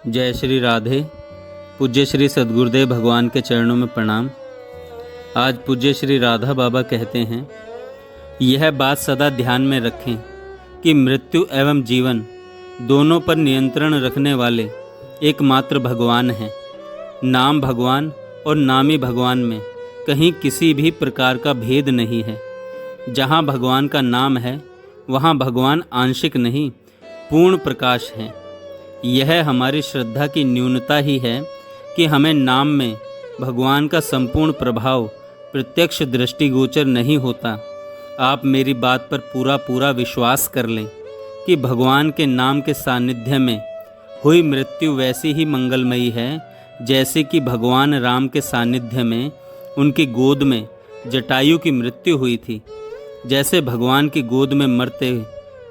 जय श्री राधे। पूज्य श्री सद्गुरुदेव भगवान के चरणों में प्रणाम। आज पूज्य श्री राधा बाबा कहते हैं, यह बात सदा ध्यान में रखें कि मृत्यु एवं जीवन दोनों पर नियंत्रण रखने वाले एकमात्र भगवान हैं। नाम भगवान और नामी भगवान में कहीं किसी भी प्रकार का भेद नहीं है। जहाँ भगवान का नाम है वहाँ भगवान आंशिक नहीं पूर्ण प्रकाश हैं। यह हमारी श्रद्धा की न्यूनता ही है कि हमें नाम में भगवान का संपूर्ण प्रभाव प्रत्यक्ष दृष्टिगोचर नहीं होता। आप मेरी बात पर पूरा विश्वास कर लें कि भगवान के नाम के सानिध्य में हुई मृत्यु वैसी ही मंगलमयी है जैसे कि भगवान राम के सानिध्य में उनकी गोद में जटायु की मृत्यु हुई थी। जैसे भगवान की गोद में मरते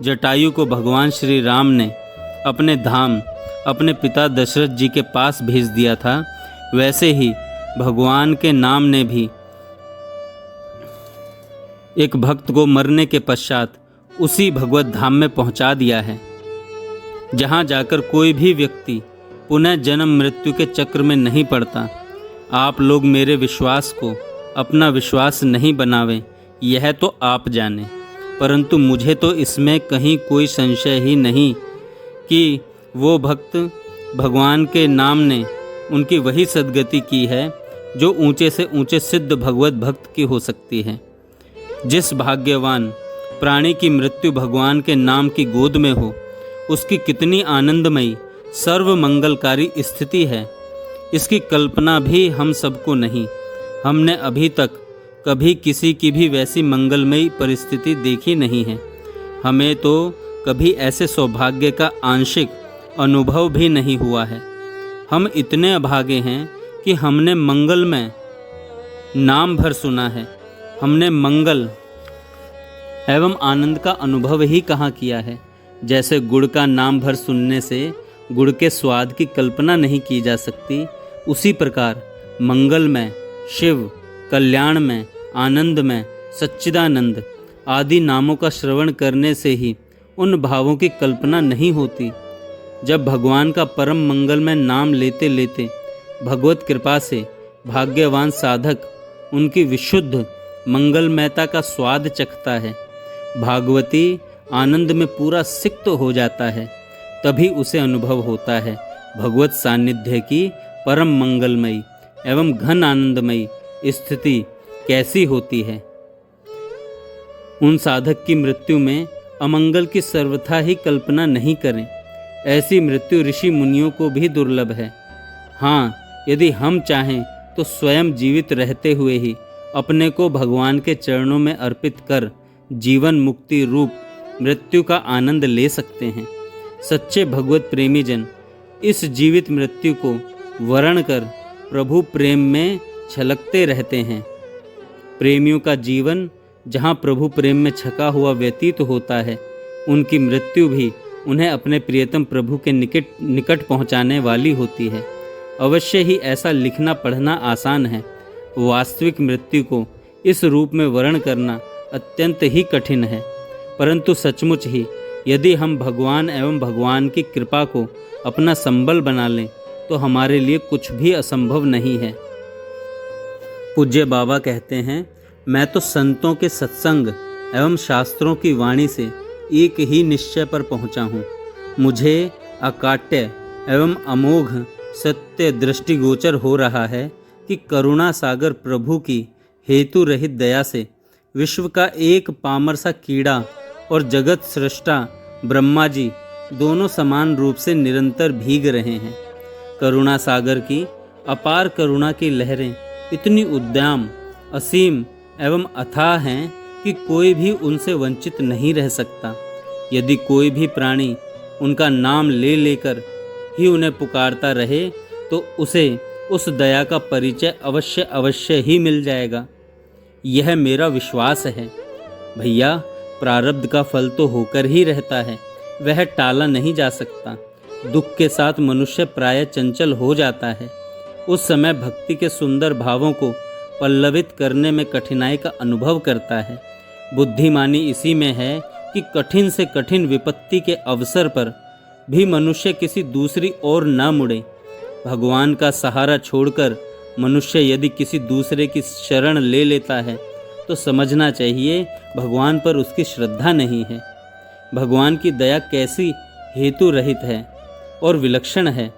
जटायु को भगवान श्री राम ने अपने धाम अपने पिता दशरथ जी के पास भेज दिया था, वैसे ही भगवान के नाम ने भी एक भक्त को मरने के पश्चात उसी भगवत धाम में पहुंचा दिया है, जहां जाकर कोई भी व्यक्ति पुनः जन्म मृत्यु के चक्र में नहीं पड़ता। आप लोग मेरे विश्वास को अपना विश्वास नहीं बनावें, यह तो आप जाने, परंतु मुझे तो इसमें कहीं कोई संशय ही नहीं कि वो भक्त भगवान के नाम ने उनकी वही सद्गति की है जो ऊंचे से ऊंचे सिद्ध भगवत भक्त की हो सकती है। जिस भाग्यवान प्राणी की मृत्यु भगवान के नाम की गोद में हो, उसकी कितनी आनंदमयी सर्व मंगलकारी स्थिति है, इसकी कल्पना भी हम सबको नहीं। हमने अभी तक कभी किसी की भी वैसी मंगलमयी परिस्थिति देखी नहीं है। हमें तो कभी ऐसे सौभाग्य का आंशिक अनुभव भी नहीं हुआ है। हम इतने अभागे हैं कि हमने मंगलमय नाम भर सुना है, हमने मंगल एवं आनंद का अनुभव ही कहाँ किया है। जैसे गुड़ का नाम भर सुनने से गुड़ के स्वाद की कल्पना नहीं की जा सकती, उसी प्रकार मंगलमय, शिव, कल्याणमय, आनंदमय, सच्चिदानंद आदि नामों का श्रवण करने से ही उन भावों की कल्पना नहीं होती। जब भगवान का परम मंगलमय नाम लेते लेते भगवत कृपा से भाग्यवान साधक उनकी विशुद्ध मंगलमयता का स्वाद चखता है, भागवती आनंद में पूरा सिक्त हो जाता है, तभी उसे अनुभव होता है भगवत सानिध्य की परम मंगलमयी एवं घन आनंदमयी स्थिति कैसी होती है। उन साधक की मृत्यु में अमंगल की सर्वथा ही कल्पना नहीं करें। ऐसी मृत्यु ऋषि मुनियों को भी दुर्लभ है। हाँ, यदि हम चाहें तो स्वयं जीवित रहते हुए ही अपने को भगवान के चरणों में अर्पित कर जीवन मुक्ति रूप मृत्यु का आनंद ले सकते हैं। सच्चे भगवत प्रेमी जन इस जीवित मृत्यु को वर्ण कर प्रभु प्रेम में छलकते रहते हैं। प्रेमियों का जीवन जहाँ प्रभु प्रेम में छका हुआ व्यतीत होता है, उनकी मृत्यु भी उन्हें अपने प्रियतम प्रभु के निकट पहुँचाने वाली होती है। अवश्य ही ऐसा लिखना पढ़ना आसान है, वास्तविक मृत्यु को इस रूप में वर्ण करना अत्यंत ही कठिन है। परंतु सचमुच ही यदि हम भगवान एवं भगवान की कृपा को अपना संबल बना लें तो हमारे लिए कुछ भी असंभव नहीं है। पूज्य बाबा कहते हैं, मैं तो संतों के सत्संग एवं शास्त्रों की वाणी से एक ही निश्चय पर पहुंचा हूँ। मुझे अकाट्य एवं अमोघ सत्य दृष्टिगोचर हो रहा है कि करुणा सागर प्रभु की हेतु रहित दया से विश्व का एक पामर सा कीड़ा और जगत सृष्टा ब्रह्मा जी दोनों समान रूप से निरंतर भीग रहे हैं। करुणा सागर की अपार करुणा की लहरें इतनी उद्दाम, असीम एवं अथाह हैं कि कोई भी उनसे वंचित नहीं रह सकता। यदि कोई भी प्राणी उनका नाम ले लेकर ही उन्हें पुकारता रहे तो उसे उस दया का परिचय अवश्य ही मिल जाएगा। यह मेरा विश्वास है। भैया, प्रारब्ध का फल तो होकर ही रहता है, वह टाला नहीं जा सकता। दुख के साथ मनुष्य प्रायः चंचल हो जाता है। उस समय भक्ति के सुंदर भावों को पल्लवित करने में कठिनाई का अनुभव करता है। बुद्धिमानी इसी में है कि कठिन से कठिन विपत्ति के अवसर पर भी मनुष्य किसी दूसरी ओर न मुड़े। भगवान का सहारा छोड़कर मनुष्य यदि किसी दूसरे की शरण ले लेता है तो समझना चाहिए भगवान पर उसकी श्रद्धा नहीं है। भगवान की दया कैसी हेतु रहित है और विलक्षण है,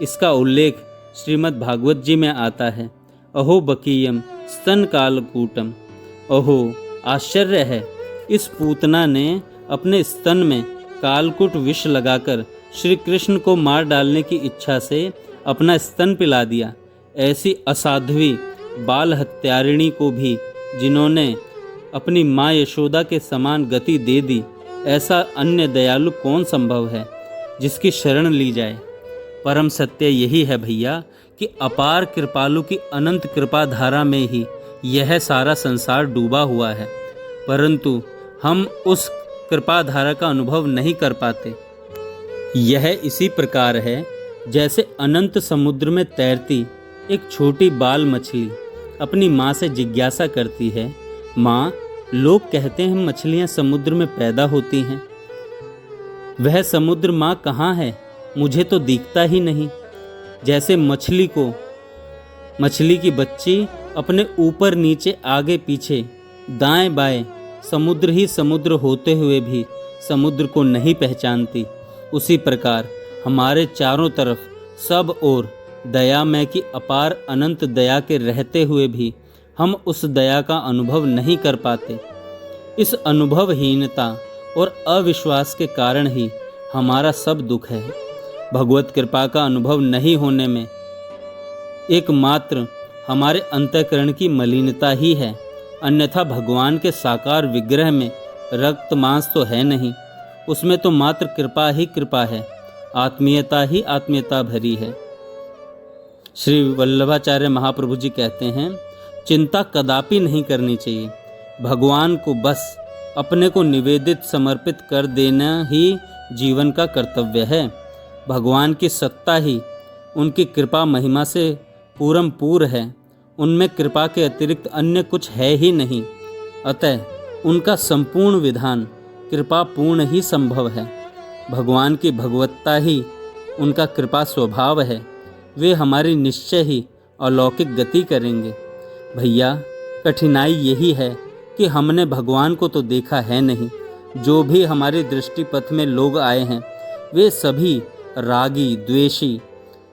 इसका उल्लेख श्रीमद् भागवत जी में आता है। अहो बकीयम स्तन कालकूटम। अहो आश्चर्य है, इस पूतना ने अपने स्तन में कालकूट विष लगाकर श्री कृष्ण को मार डालने की इच्छा से अपना स्तन पिला दिया। ऐसी असाध्वी बाल हत्यारिणी को भी जिन्होंने अपनी माँ यशोदा के समान गति दे दी, ऐसा अन्य दयालु कौन संभव है जिसकी शरण ली जाए। परम सत्य यही है भैया कि अपार कृपालु की अनंत कृपा धारा में ही यह सारा संसार डूबा हुआ है, परंतु हम उस कृपा धारा का अनुभव नहीं कर पाते। यह इसी प्रकार है जैसे अनंत समुद्र में तैरती एक छोटी बाल मछली अपनी माँ से जिज्ञासा करती है, माँ, लोग कहते हैं मछलियाँ समुद्र में पैदा होती हैं, वह समुद्र माँ कहाँ है, मुझे तो दिखता ही नहीं। जैसे मछली की बच्ची अपने ऊपर नीचे आगे पीछे दाएं बाएं समुद्र ही समुद्र होते हुए भी समुद्र को नहीं पहचानती, उसी प्रकार हमारे चारों तरफ सब ओर दयामय की अपार अनंत दया के रहते हुए भी हम उस दया का अनुभव नहीं कर पाते। इस अनुभवहीनता और अविश्वास के कारण ही हमारा सब दुख है। भगवत कृपा का अनुभव नहीं होने में एकमात्र हमारे अंतःकरण की मलिनता ही है, अन्यथा भगवान के साकार विग्रह में रक्त मांस तो है नहीं, उसमें तो मात्र कृपा ही कृपा है, आत्मीयता ही आत्मीयता भरी है। श्री वल्लभाचार्य महाप्रभु जी कहते हैं, चिंता कदापि नहीं करनी चाहिए, भगवान को बस अपने को निवेदित समर्पित कर देना ही जीवन का कर्तव्य है। भगवान की सत्ता ही उनकी कृपा महिमा से पूरम पूर है, उनमें कृपा के अतिरिक्त अन्य कुछ है ही नहीं, अतः उनका संपूर्ण विधान कृपा पूर्ण ही संभव है। भगवान की भगवत्ता ही उनका कृपा स्वभाव है, वे हमारी निश्चय ही अलौकिक गति करेंगे। भैया, कठिनाई यही है कि हमने भगवान को तो देखा है नहीं। जो भी हमारी दृष्टि पथ में लोग आए हैं वे सभी रागी द्वेषी,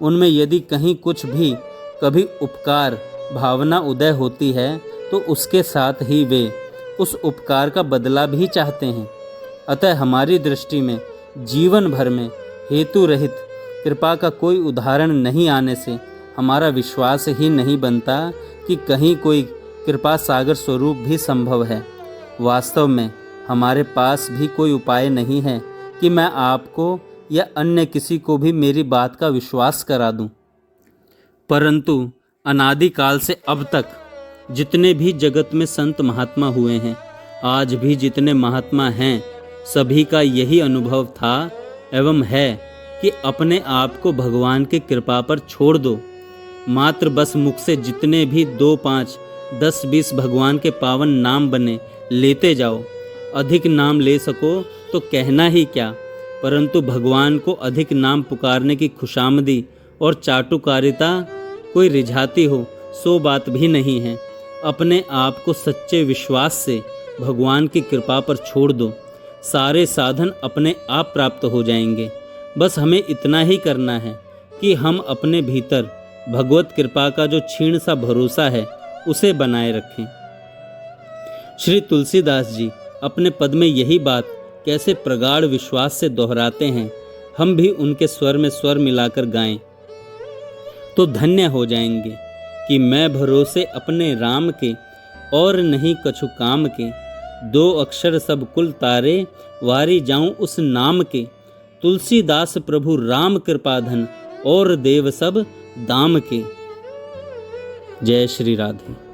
उनमें यदि कहीं कुछ भी कभी उपकार भावना उदय होती है तो उसके साथ ही वे उस उपकार का बदला भी चाहते हैं। अतः हमारी दृष्टि में जीवन भर में हेतु रहित कृपा का कोई उदाहरण नहीं आने से हमारा विश्वास ही नहीं बनता कि कहीं कोई कृपा सागर स्वरूप भी संभव है। वास्तव में हमारे पास भी कोई उपाय नहीं है कि मैं आपको या अन्य किसी को भी मेरी बात का विश्वास करा दूं। परंतु अनादिकाल से अब तक जितने भी जगत में संत महात्मा हुए हैं, आज भी जितने महात्मा हैं, सभी का यही अनुभव था एवं है कि अपने आप को भगवान की कृपा पर छोड़ दो। मात्र बस मुख से जितने भी 2, 5, 10, 20 भगवान के पावन नाम बने लेते जाओ। अधिक नाम ले सको तो कहना ही क्या, परंतु भगवान को अधिक नाम पुकारने की खुशामदी और चाटुकारिता कोई रिझाती हो सो बात भी नहीं है। अपने आप को सच्चे विश्वास से भगवान की कृपा पर छोड़ दो, सारे साधन अपने आप प्राप्त हो जाएंगे। बस हमें इतना ही करना है कि हम अपने भीतर भगवत कृपा का जो क्षीण सा भरोसा है उसे बनाए रखें। श्री तुलसीदास जी अपने पद में यही बात कैसे प्रगाढ़ विश्वास से दोहराते हैं, हम भी उनके स्वर में स्वर मिलाकर गाएं तो धन्य हो जाएंगे कि मैं भरोसे अपने राम के और नहीं कछु काम के, 2 अक्षर सब कुल तारे वारी जाऊं उस नाम के, तुलसीदास प्रभु राम कृपाधन और देव सब दाम के। जय श्री राधे।